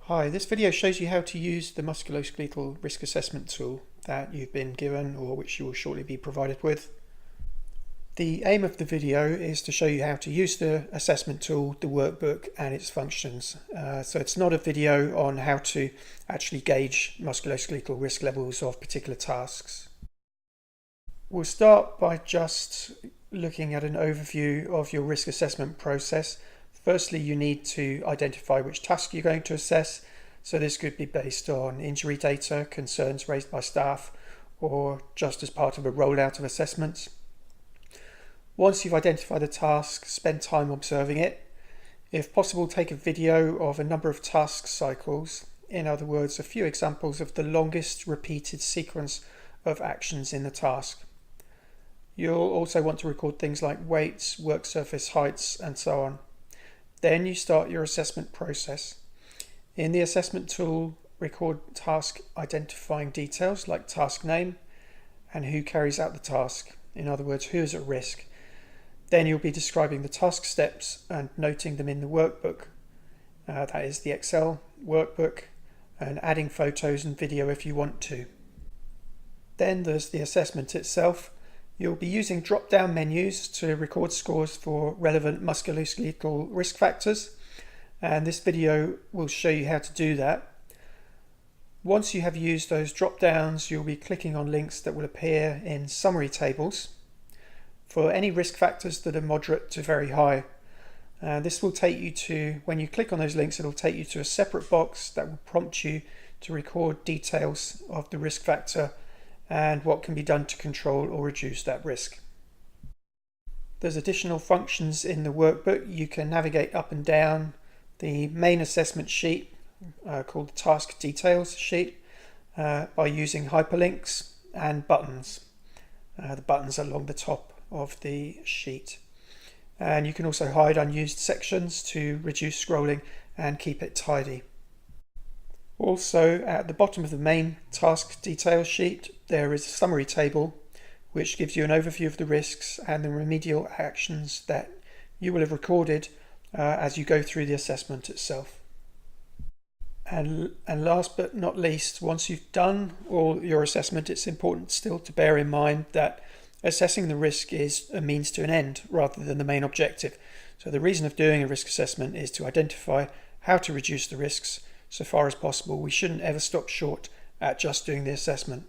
Hi, this video shows you how to use the musculoskeletal risk assessment tool that you've been given or which you will shortly be provided with. The aim of the video is to show you how to use the assessment tool, the workbook and its functions. So it's not a video on how to actually gauge musculoskeletal risk levels of particular tasks. We'll start by just looking at an overview of your risk assessment process. Firstly, you need to identify which task you're going to assess. So this could be based on injury data, concerns raised by staff, or just as part of a rollout of assessments. Once you've identified the task, spend time observing it. If possible, take a video of a number of task cycles. In other words, a few examples of the longest repeated sequence of actions in the task. You'll also want to record things like weights, work surface heights, and so on. Then you start your assessment process. In the assessment tool, record task identifying details like task name and who carries out the task. In other words, who is at risk. Then you'll be describing the task steps and noting them in the workbook. That is the Excel workbook, and adding photos and video if you want to. Then there's the assessment itself. You'll be using drop-down menus to record scores for relevant musculoskeletal risk factors, and this video will show you how to do that. Once you have used those drop-downs, you'll be clicking on links that will appear in summary tables for any risk factors that are moderate to very high. This will take you to, when you click on those links, it'll take you to a separate box that will prompt you to record details of the risk factor and what can be done to control or reduce that risk. There's additional functions in the workbook. You can navigate up and down the main assessment sheet called the task details sheet by using hyperlinks and buttons. The buttons are along the top of the sheet. And you can also hide unused sections to reduce scrolling and keep it tidy. Also, at the bottom of the main task details sheet, there is a summary table which gives you an overview of the risks and the remedial actions that you will have recorded as you go through the assessment itself. And last but not least, once you've done all your assessment, it's important still to bear in mind that assessing the risk is a means to an end rather than the main objective. So the reason of doing a risk assessment is to identify how to reduce the risks. So far as possible, we shouldn't ever stop short at just doing the assessment.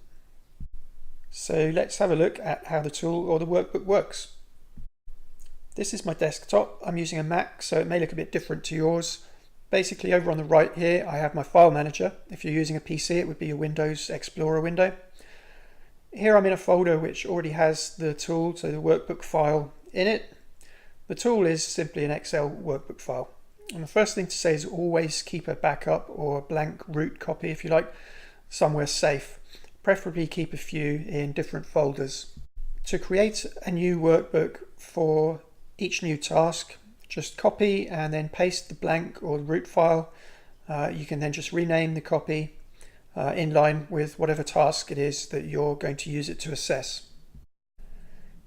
So let's have a look at how the tool or the workbook works. This is my desktop. I'm using a Mac, so it may look a bit different to yours. Basically, over on the right here, I have my file manager. If you're using a PC, it would be a Windows Explorer window. Here I'm in a folder which already has the tool, so the workbook file in it. The tool is simply an Excel workbook file. And the first thing to say is always keep a backup or a blank root copy, if you like, somewhere safe. Preferably keep a few in different folders. To create a new workbook for each new task, just copy and then paste the blank or the root file. You can then just rename the copy in line with whatever task it is that you're going to use it to assess.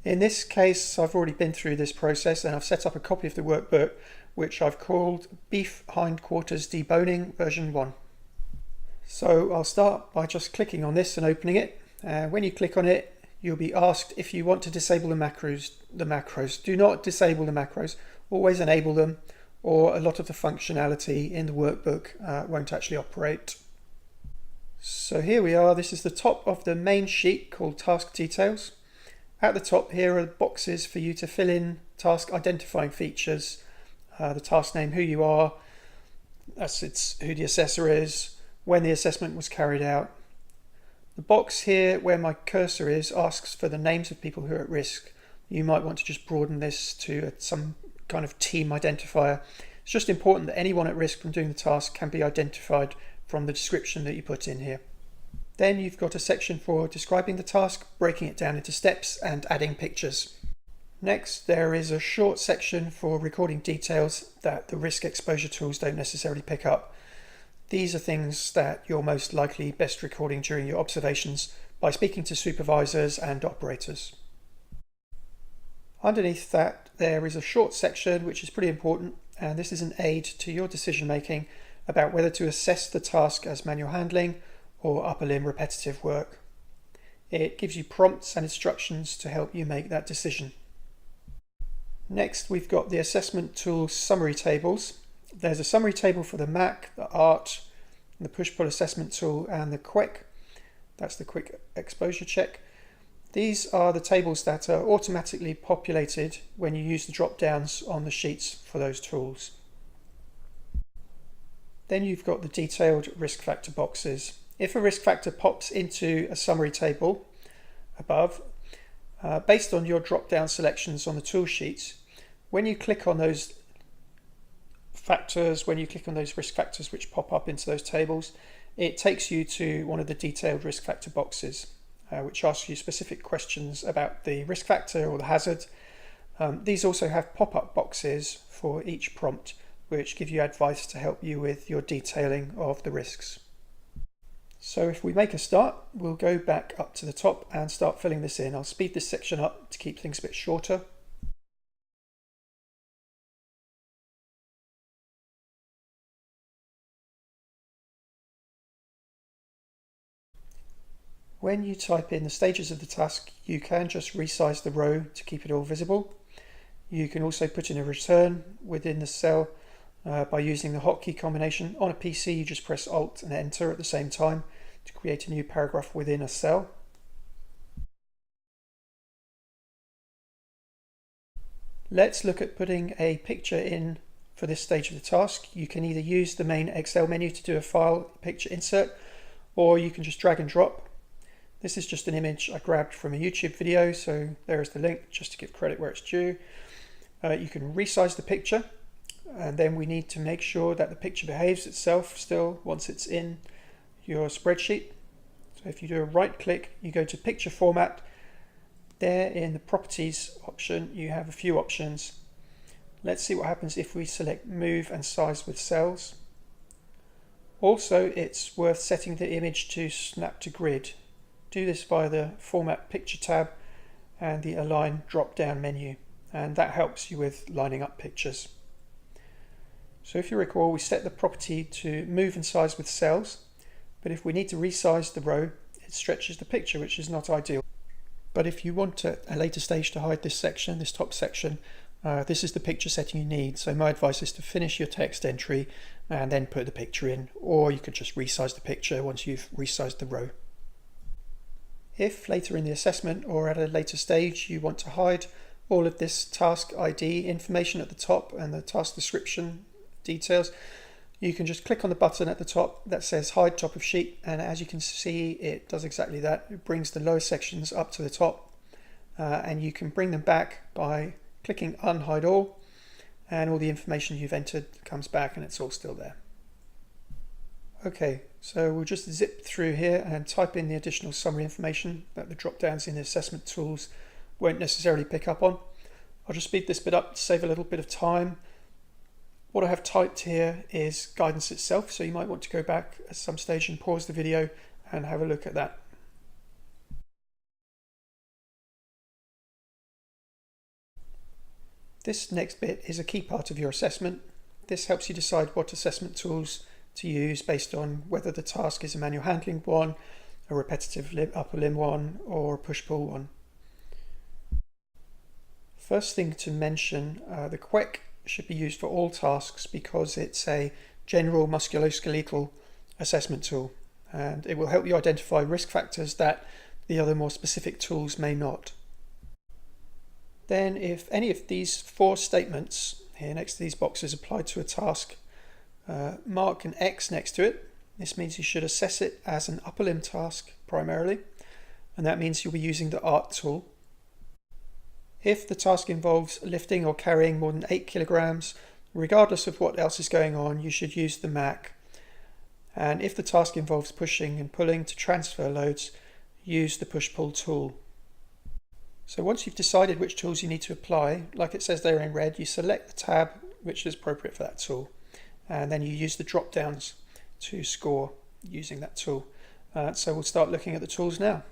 In this case, I've already been through this process and I've set up a copy of the workbook which I've called Beef Hindquarters Deboning version 1. So I'll start by just clicking on this and opening it. When you click on it, you'll be asked if you want to disable the macros. Do not disable the macros, always enable them, or a lot of the functionality in the workbook won't actually operate. So here we are. This is the top of the main sheet called Task Details. At the top here are boxes for you to fill in task identifying features, the task name, who you are, it's who the assessor is, when the assessment was carried out. The box here where my cursor is asks for the names of people who are at risk. You might want to just broaden this to some kind of team identifier. It's just important that anyone at risk from doing the task can be identified from the description that you put in here. Then you've got a section for describing the task, breaking it down into steps and adding pictures. Next, there is a short section for recording details that the risk exposure tools don't necessarily pick up. These are things that you're most likely best recording during your observations by speaking to supervisors and operators. Underneath that, there is a short section which is pretty important, and this is an aid to your decision making about whether to assess the task as manual handling or upper limb repetitive work. It gives you prompts and instructions to help you make that decision. Next, we've got the assessment tool summary tables. There's a summary table for the MAC, the ART, the push-pull assessment tool, and the QEC. That's the quick exposure check. These are the tables that are automatically populated when you use the drop-downs on the sheets for those tools. Then you've got the detailed risk factor boxes. If a risk factor pops into a summary table above, based on your drop-down selections on the tool sheets, when you click on those factors, when you click on those risk factors which pop up into those tables, it takes you to one of the detailed risk factor boxes, which asks you specific questions about the risk factor or the hazard. These also have pop-up boxes for each prompt, which give you advice to help you with your detailing of the risks. So if we make a start, we'll go back up to the top and start filling this in. I'll speed this section up to keep things a bit shorter. When you type in the stages of the task, you can just resize the row to keep it all visible. You can also put in a return within the cell by using the hotkey combination. On a PC, you just press Alt and Enter at the same time to create a new paragraph within a cell. Let's look at putting a picture in for this stage of the task. You can either use the main Excel menu to do a file picture insert, or you can just drag and drop. This is just an image I grabbed from a YouTube video, so there's the link just to give credit where it's due. You can resize the picture, and then we need to make sure that the picture behaves itself still once it's in your spreadsheet. So if you do a right click, you go to picture format. There in the properties option, you have a few options. Let's see what happens if we select move and size with cells. Also, it's worth setting the image to snap to grid. Do this via the Format Picture tab and the Align drop-down menu, and that helps you with lining up pictures. So if you recall, we set the property to move and size with cells, but if we need to resize the row, it stretches the picture, which is not ideal. But if you want at a later stage to hide this section, this top section, this is the picture setting you need. So my advice is to finish your text entry and then put the picture in, or you could just resize the picture once you've resized the row. If later in the assessment or at a later stage you want to hide all of this task ID information at the top and the task description details, you can just click on the button at the top that says hide top of sheet, and as you can see, it does exactly that. It brings the lower sections up to the top, and you can bring them back by clicking unhide all, and all the information you've entered comes back and it's all still there. Okay, so we'll just zip through here and type in the additional summary information that the drop downs in the assessment tools won't necessarily pick up on. I'll just speed this bit up to save a little bit of time. What I have typed here is guidance itself, so you might want to go back at some stage and pause the video and have a look at that. This next bit is a key part of your assessment. This helps you decide what assessment tools to use based on whether the task is a manual handling one, a repetitive upper limb one, or a push-pull one. First thing to mention, the QEC should be used for all tasks because it's a general musculoskeletal assessment tool, and it will help you identify risk factors that the other more specific tools may not. Then if any of these four statements here next to these boxes apply to a task, mark an X next to it. This means you should assess it as an upper limb task primarily, and that means you'll be using the ART tool. If the task involves lifting or carrying more than 8 kilograms, regardless of what else is going on, you should use the MAC. And if the task involves pushing and pulling to transfer loads, use the push-pull tool. So once you've decided which tools you need to apply, like it says there in red, you select the tab which is appropriate for that tool, and then you use the drop downs to score using that tool. So we'll start looking at the tools now.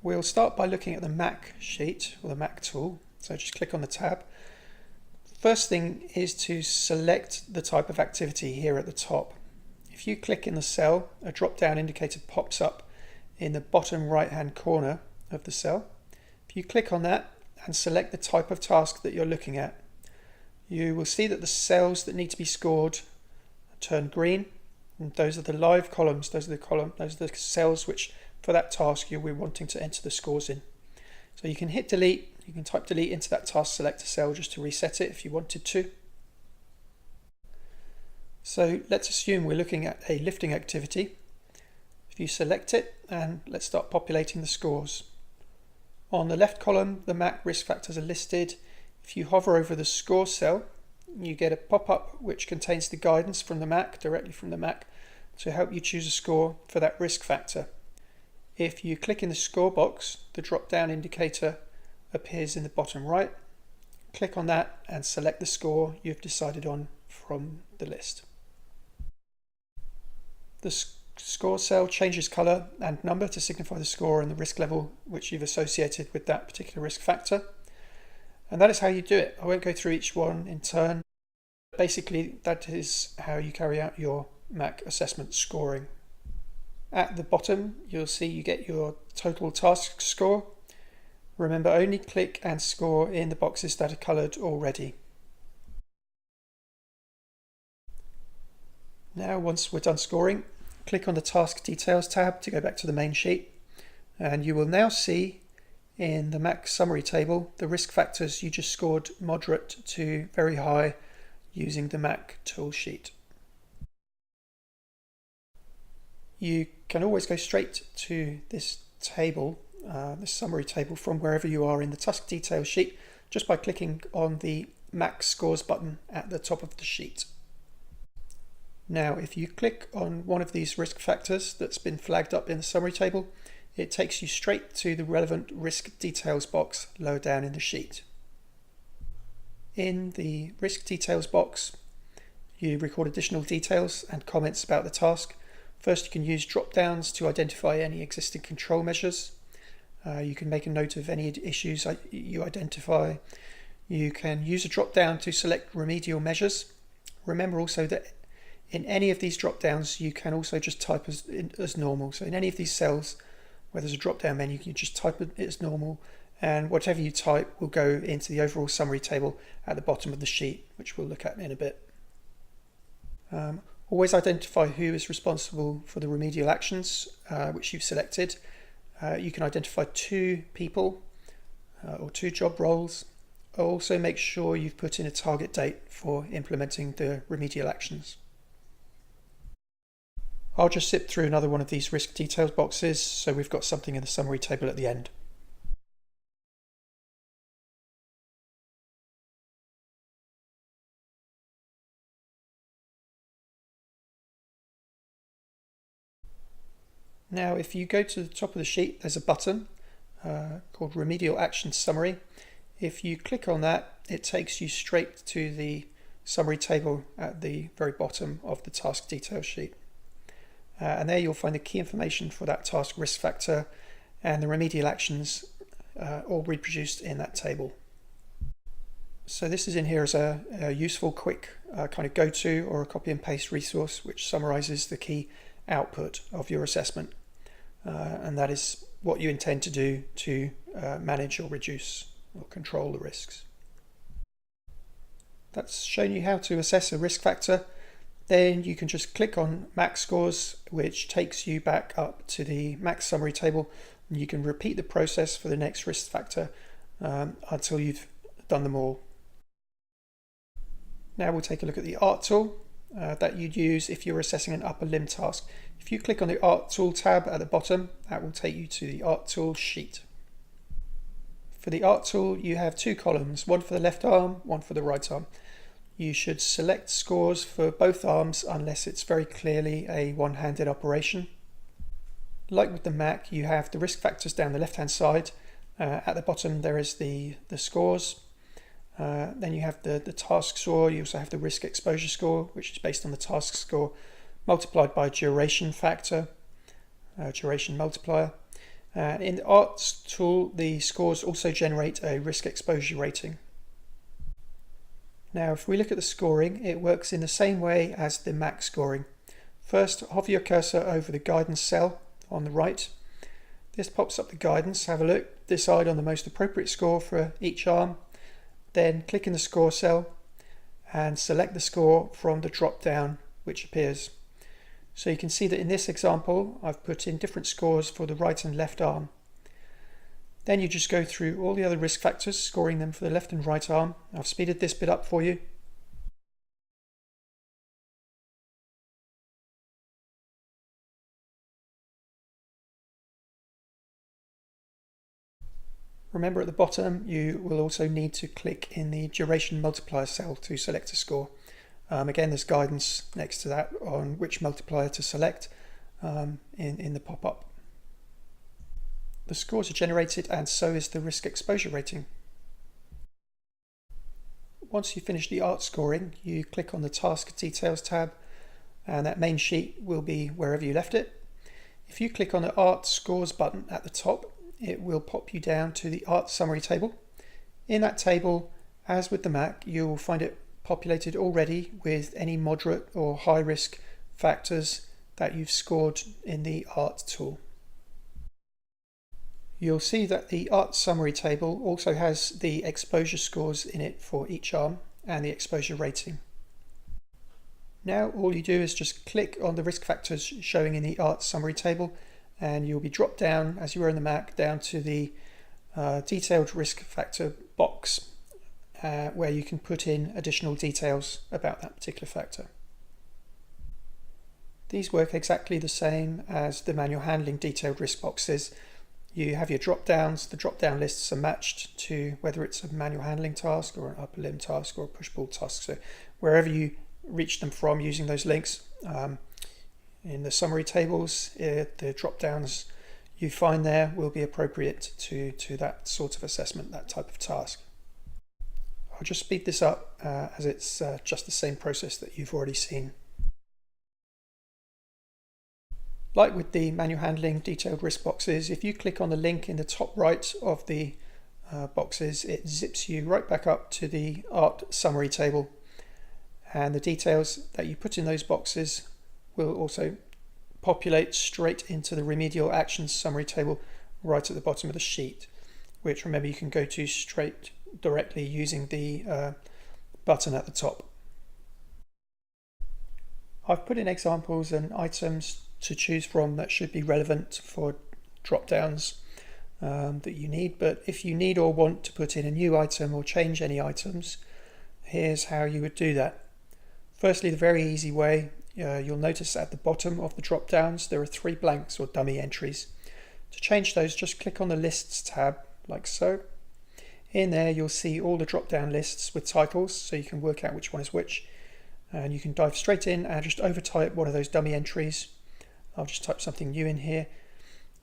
We'll start by looking at the MAC sheet, or the MAC tool. So just click on the tab. First thing is to select the type of activity here at the top. If you click in the cell, a drop-down indicator pops up in the bottom right-hand corner of the cell. If you click on that and select the type of task that you're looking at, you will see that the cells that need to be scored turn green, and those are the live columns. Those are the cells which, for that task, you'll be wanting to enter the scores in. So you can hit delete. You can type delete into that task selector cell just to reset it if you wanted to. So let's assume we're looking at a lifting activity. If you select it, and let's start populating the scores. On the left column, the MAC risk factors are listed. If you hover over the score cell, you get a pop-up which contains the guidance from the MAC, directly from the MAC, to help you choose a score for that risk factor. If you click in the score box, the drop-down indicator appears in the bottom right. Click on that and select the score you've decided on from the list. The score cell changes colour and number to signify the score and the risk level which you've associated with that particular risk factor. And that is how you do it. I won't go through each one in turn. Basically, that is how you carry out your MAC assessment scoring. At the bottom, you'll see you get your total task score. Remember, only click and score in the boxes that are coloured already. Now, once we're done scoring, click on the Task Details tab to go back to the main sheet, and you will now see in the MAC summary table the risk factors you just scored moderate to very high using the MAC tool sheet. You can always go straight to this table, this summary table, from wherever you are in the Task Details sheet just by clicking on the MAC Scores button at the top of the sheet. Now, if you click on one of these risk factors that's been flagged up in the summary table, it takes you straight to the relevant risk details box lower down in the sheet. In the risk details box, you record additional details and comments about the task. First, you can use drop-downs to identify any existing control measures. You can make a note of any issues you identify. You can use a drop-down to select remedial measures. Remember also that in any of these drop-downs, you can also just type as normal. So in any of these cells where there's a drop-down menu, you can just type it as normal, and whatever you type will go into the overall summary table at the bottom of the sheet, which we'll look at in a bit. Always identify who is responsible for the remedial actions which you've selected. You can identify 2 people or 2 job roles. Also make sure you've put in a target date for implementing the remedial actions. I'll just zip through another one of these risk details boxes so we've got something in the summary table at the end. Now, if you go to the top of the sheet, there's a button called Remedial Action Summary. If you click on that, it takes you straight to the summary table at the very bottom of the task detail sheet. And there you'll find the key information for that task risk factor and the remedial actions all reproduced in that table. So this is in here as a useful, quick kind of go-to or a copy and paste resource which summarizes the key output of your assessment. And that is what you intend to do to manage or reduce or control the risks. That's shown you how to assess a risk factor. Then you can just click on MAC scores, which takes you back up to the MAC summary table. And you can repeat the process for the next risk factor until you've done them all. Now we'll take a look at the Art tool that you'd use if you're assessing an upper limb task. If you click on the Art tool tab at the bottom, that will take you to the Art tool sheet. For the Art tool, you have 2 columns, one for the left arm, one for the right arm. You should select scores for both arms unless it's very clearly a one-handed operation. Like with the MAC, you have the risk factors down the left-hand side. At the bottom there is the scores. Then you have the task score. You also have the risk exposure score, which is based on the task score multiplied by duration factor, duration multiplier. In the Art tool, the scores also generate a risk exposure rating. Now if we look at the scoring, it works in the same way as the MAC scoring. First, hover your cursor over the guidance cell on the right. This pops up the guidance. Have a look, decide on the most appropriate score for each arm, then click in the score cell and select the score from the drop down which appears. So you can see that in this example I've put in different scores for the right and left arm. Then you just go through all the other risk factors, scoring them for the left and right arm. I've speeded this bit up for you. Remember, at the bottom you will also need to click in the duration multiplier cell to select a score. Again, there's guidance next to that on which multiplier to select in the pop-up. The scores are generated and so is the risk exposure rating. Once you finish the art scoring, you click on the Task Details tab and that main sheet will be wherever you left it. If you click on the Art Scores button at the top, it will pop you down to the Art Summary table. In that table, as with the Mac, you'll find it populated already with any moderate or high risk factors that you've scored in the Art tool. You'll see that the Art Summary table also has the exposure scores in it for each arm and the exposure rating. Now all you do is just click on the risk factors showing in the Art Summary table and you'll be dropped down, as you were in the Mac, down to the detailed risk factor box where you can put in additional details about that particular factor. These work exactly the same as the manual handling detailed risk boxes. You have your drop downs. The drop down lists are matched to whether it's a manual handling task or an upper limb task or a push pull task. So wherever you reach them from using those links, in the summary tables, the drop downs you find there will be appropriate to that sort of assessment, that type of task. I'll just speed this up as it's just the same process that you've already seen. Like with the manual handling detailed risk boxes, if you click on the link in the top right of the boxes, it zips you right back up to the art summary table, and the details that you put in those boxes will also populate straight into the remedial actions summary table right at the bottom of the sheet, which, remember, you can go to straight directly using the button at the top. I've put in examples and items to choose from that should be relevant for drop downs that you need, but if you need or want to put in a new item or change any items, here's how you would do that. Firstly, the very easy way, you'll notice at the bottom of the drop downs there are 3 blanks or dummy entries. To change those, just click on the lists tab like so. In there you'll see all the drop down lists with titles, so you can work out which one is which, and you can dive straight in and just overtype one of those dummy entries. I'll just type something new in here.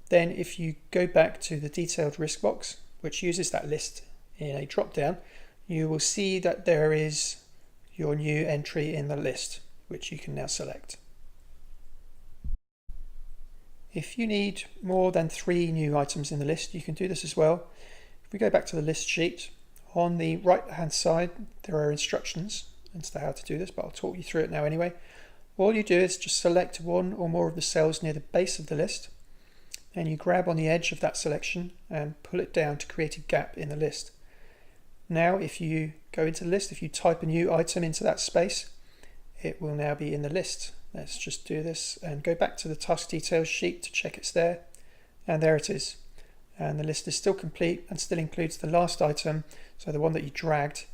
Then if you go back to the detailed risk box, which uses that list in a drop down, you will see that there is your new entry in the list, which you can now select. If you need more than 3 new items in the list, you can do this as well. If we go back to the list sheet, on the right hand side there are instructions as to how to do this, but I'll talk you through it now anyway. All you do is just select one or more of the cells near the base of the list, and you grab on the edge of that selection and pull it down to create a gap in the list. Now if you go into the list, if you type a new item into that space, it will now be in the list. Let's just do this and go back to the task details sheet to check it's there, and there it is. And the list is still complete and still includes the last item, so the one that you dragged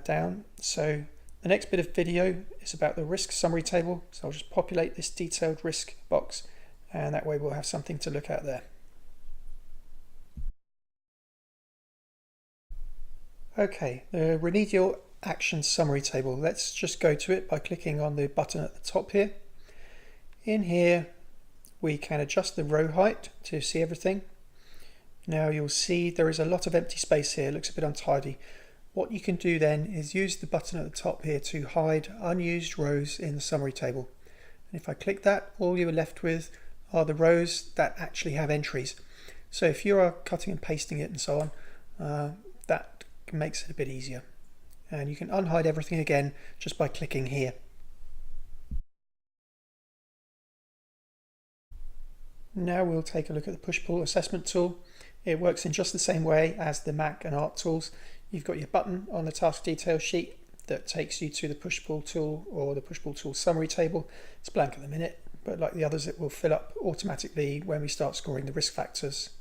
down. So the next bit of video is about the risk summary table, so I'll just populate this detailed risk box, and that way we'll have something to look at there. Okay, the remedial action summary table. Let's just go to it by clicking on the button at the top here. In here we can adjust the row height to see everything. Now you'll see there is a lot of empty space here, it looks a bit untidy. What you can do then is use the button at the top here to hide unused rows in the summary table. And if I click that, all you're left with are the rows that actually have entries. So if you are cutting and pasting it and so on, that makes it a bit easier. and you can unhide everything again just by clicking here. Now we'll take a look at the push-pull assessment tool. It works in just the same way as the Mac and ART tools. You've got your button on the task detail sheet that takes you to the push-pull tool or the push-pull tool summary table. It's blank at the minute, but like the others, it will fill up automatically when we start scoring the risk factors.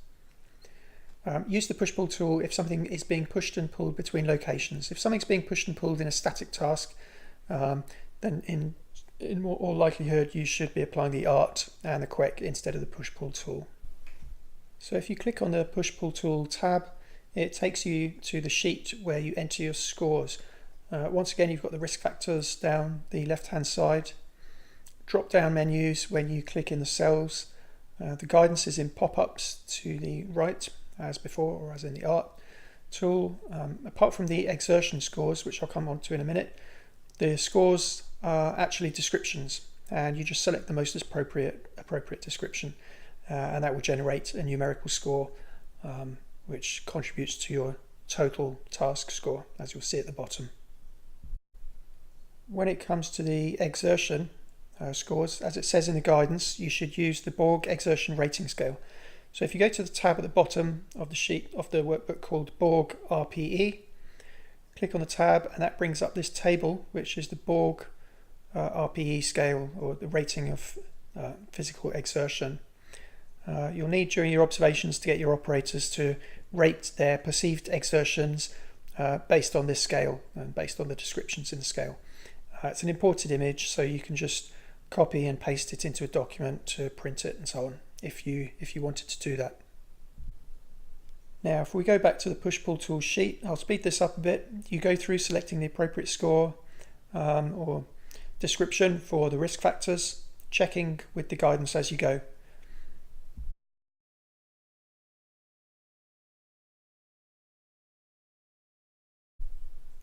Use the push-pull tool if something is being pushed and pulled between locations. If something's being pushed and pulled in a static task, then in more all likelihood you should be applying the ART and the QUEC instead of the push-pull tool. So if you click on the push-pull tool tab, it takes you to the sheet where you enter your scores. Once again, you've got the risk factors down the left-hand side, drop-down menus when you click in the cells, the guidance is in pop-ups to the right as before, or as in the ART tool. Apart from the exertion scores, which I'll come on to in a minute, the scores are actually descriptions, and you just select the most appropriate description, and that will generate a numerical score which contributes to your total task score, as you'll see at the bottom. When it comes to the exertion scores, as it says in the guidance, you should use the BORG exertion rating scale. So if you go to the tab at the bottom of the sheet of the workbook called BORG RPE, click on the tab, and that brings up this table, which is the BORG RPE scale, or the rating of physical exertion. You'll need during your observations to get your operators to rate their perceived exertions based on this scale and based on the descriptions in the scale. It's an imported image, so you can just copy and paste it into a document to print it and so on if you wanted to do that. Now if we go back to the push-pull tool sheet, I'll speed this up a bit. You go through selecting the appropriate score or description for the risk factors, checking with the guidance as you go.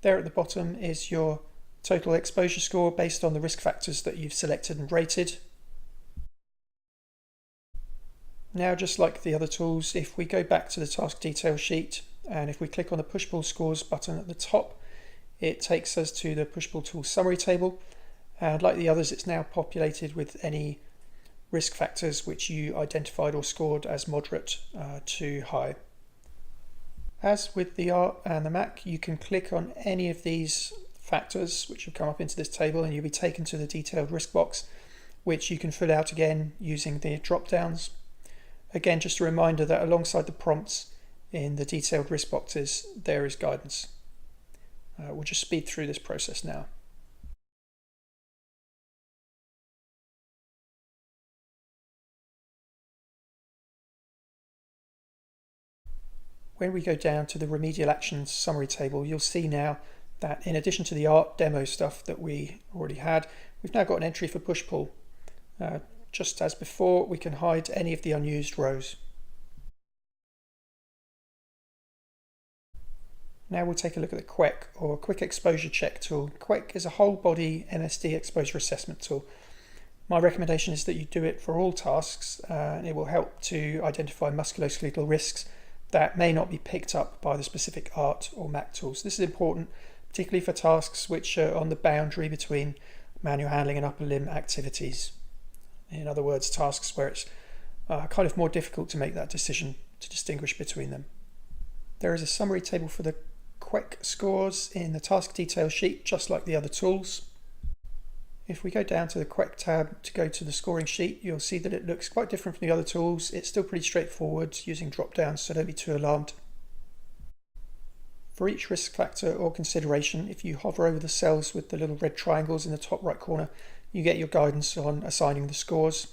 There at the bottom is your total exposure score based on the risk factors that you've selected and rated. Now, just like the other tools, if we go back to the task detail sheet and if we click on the push-pull scores button at the top, it takes us to the push-pull tool summary table, and like the others, it's now populated with any risk factors which you identified or scored as moderate to high. As with the ART and the Mac, you can click on any of these factors which have come up into this table and you'll be taken to the detailed risk box, which you can fill out again using the drop downs. Again, just a reminder that alongside the prompts in the detailed risk boxes, there is guidance. We'll just speed through this process now. When we go down to the remedial actions summary table, you'll see now that in addition to the ART demo stuff that we already had, we've now got an entry for push-pull. Just as before, we can hide any of the unused rows. Now we'll take a look at the QUEC, or Quick Exposure Check tool. QUEC is a whole body MSD exposure assessment tool. My recommendation is that you do it for all tasks, and it will help to identify musculoskeletal risks that may not be picked up by the specific ART or Mac tools. This is important, particularly for tasks which are on the boundary between manual handling and upper limb activities. In other words, tasks where it's kind of more difficult to make that decision to distinguish between them. There is a summary table for the QUEC scores in the task detail sheet, just like the other tools. If we go down to the QUEC tab to go to the scoring sheet, you'll see that it looks quite different from the other tools. It's still pretty straightforward using drop downs, so don't be too alarmed. For each risk factor or consideration, if you hover over the cells with the little red triangles in the top right corner, you get your guidance on assigning the scores.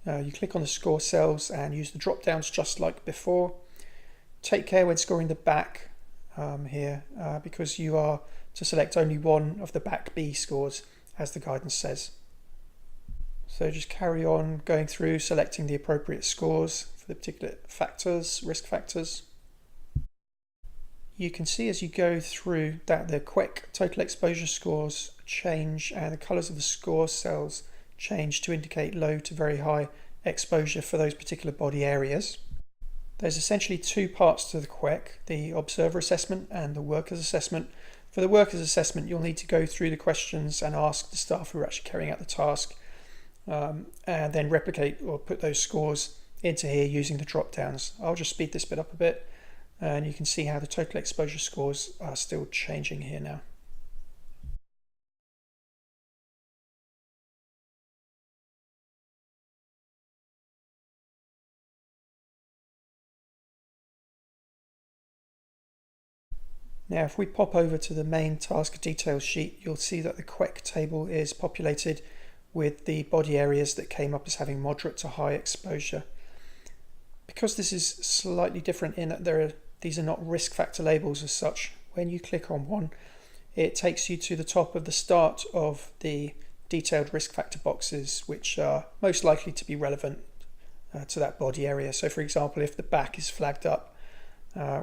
You click on the score cells and use the drop downs just like before. Take care when scoring the back here because you are to select only one of the back B scores as the guidance says. So just carry on going through selecting the appropriate scores for the particular factors, risk factors. You can see as you go through that the QUEC total exposure scores change and the colours of the score cells change to indicate low to very high exposure for those particular body areas. There's essentially two parts to the QUEC, the observer assessment and the workers assessment. For the workers assessment, you'll need to go through the questions and ask the staff who are actually carrying out the task, and then replicate or put those scores into here using the drop downs. I'll just speed this bit up a bit, and you can see how the total exposure scores are still changing here now. Now if we pop over to the main task details sheet, you'll see that the QEC table is populated with the body areas that came up as having moderate to high exposure. Because this is slightly different in that these are not risk factor labels as such, when you click on one, it takes you to the top of the start of the detailed risk factor boxes, which are most likely to be relevant to that body area. So for example, if the back is flagged up,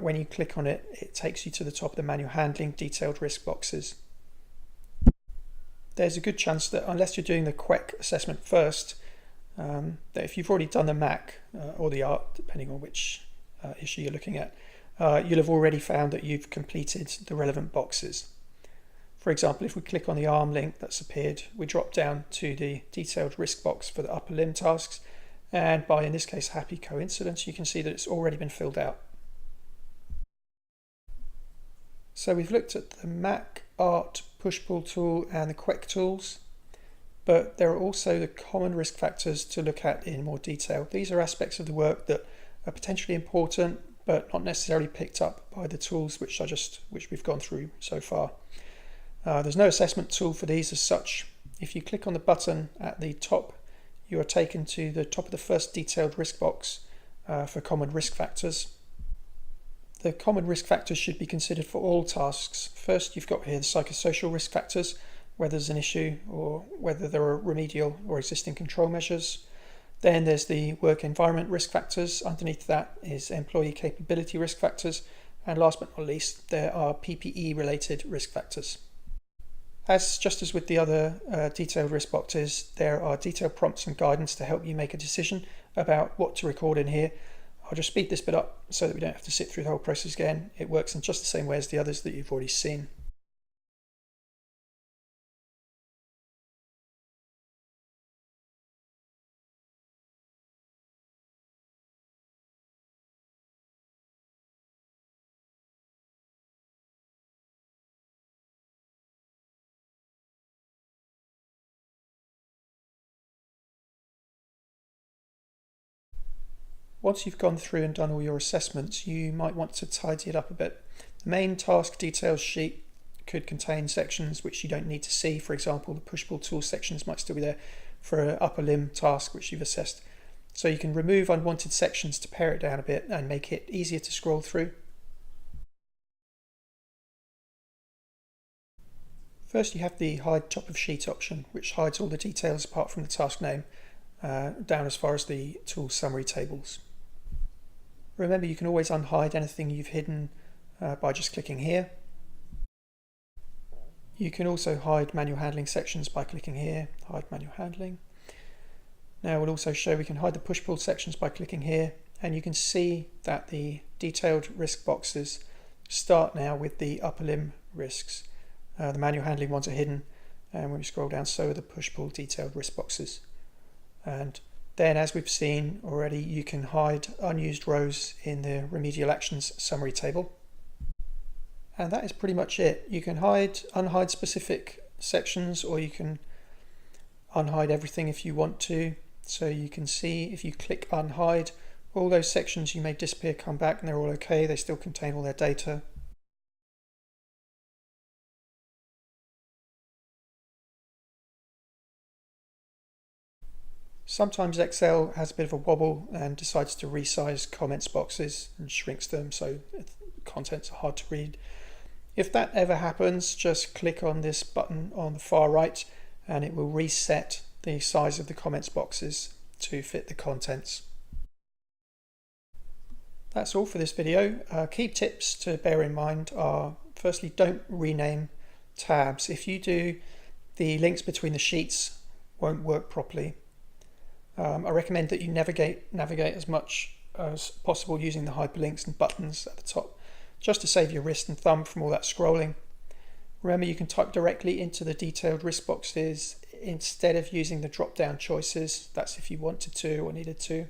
when you click on it, it takes you to the top of the manual handling detailed risk boxes. There's a good chance that unless you're doing the QEC assessment first, that if you've already done the MAC or the ART, depending on which issue you're looking at, you'll have already found that you've completed the relevant boxes. For example, if we click on the arm link that's appeared, we drop down to the detailed risk box for the upper limb tasks, and by, in this case, happy coincidence, you can see that it's already been filled out. So we've looked at the MAC, ART, push-pull tool and the QEC tools, but there are also the common risk factors to look at in more detail. These are aspects of the work that are potentially important, but not necessarily picked up by the tools which we've gone through so far. There's no assessment tool for these as such. If you click on the button at the top, you are taken to the top of the first detailed risk box for common risk factors. The common risk factors should be considered for all tasks. First, you've got here the psychosocial risk factors, whether there's an issue or whether there are remedial or existing control measures. Then there's the work environment risk factors. Underneath that is employee capability risk factors. And last but not least, there are PPE related risk factors. Just as with the other detailed risk boxes, there are detailed prompts and guidance to help you make a decision about what to record in here. I'll just speed this bit up so that we don't have to sit through the whole process again. It works in just the same way as the others that you've already seen. Once you've gone through and done all your assessments, you might want to tidy it up a bit. The main task details sheet could contain sections which you don't need to see. For example, the push-pull tool sections might still be there for an upper limb task which you've assessed. So you can remove unwanted sections to pare it down a bit and make it easier to scroll through. First, you have the hide top of sheet option, which hides all the details apart from the task name, down as far as the tool summary tables. Remember, you can always unhide anything you've hidden by just clicking here. You can also hide manual handling sections by clicking here, hide manual handling. Now we'll also show we can hide the push-pull sections by clicking here, and you can see that the detailed risk boxes start now with the upper limb risks. The manual handling ones are hidden, and when we scroll down, so are the push-pull detailed risk boxes. And then, as we've seen already, you can hide unused rows in the remedial actions summary table. And that is pretty much it. You can unhide specific sections, or you can unhide everything if you want to. So you can see if you click unhide, all those sections you may disappear come back and they're all okay. They still contain all their data. Sometimes Excel has a bit of a wobble and decides to resize comments boxes and shrinks them so contents are hard to read. If that ever happens, just click on this button on the far right and it will reset the size of the comments boxes to fit the contents. That's all for this video. Key tips to bear in mind are, firstly, don't rename tabs. If you do, the links between the sheets won't work properly. I recommend that you navigate as much as possible using the hyperlinks and buttons at the top, just to save your wrist and thumb from all that scrolling. Remember, you can type directly into the detailed risk boxes instead of using the drop-down choices. That's if you wanted to or needed to.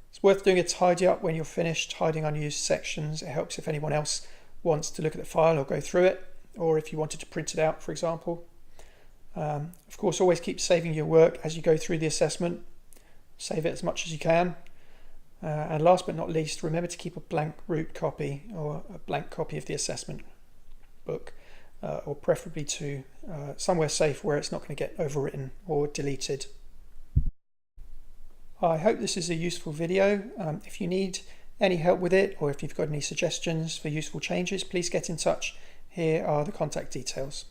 It's worth doing a tidy up when you're finished, hiding unused sections. It helps if anyone else wants to look at the file or go through it, or if you wanted to print it out, for example. Of course, always keep saving your work as you go through the assessment. Save it as much as you can. And last but not least, remember to keep a blank root copy or a blank copy of the assessment book, or preferably to somewhere safe where it's not going to get overwritten or deleted. I hope this is a useful video. If you need any help with it, or if you've got any suggestions for useful changes, please get in touch. Here are the contact details.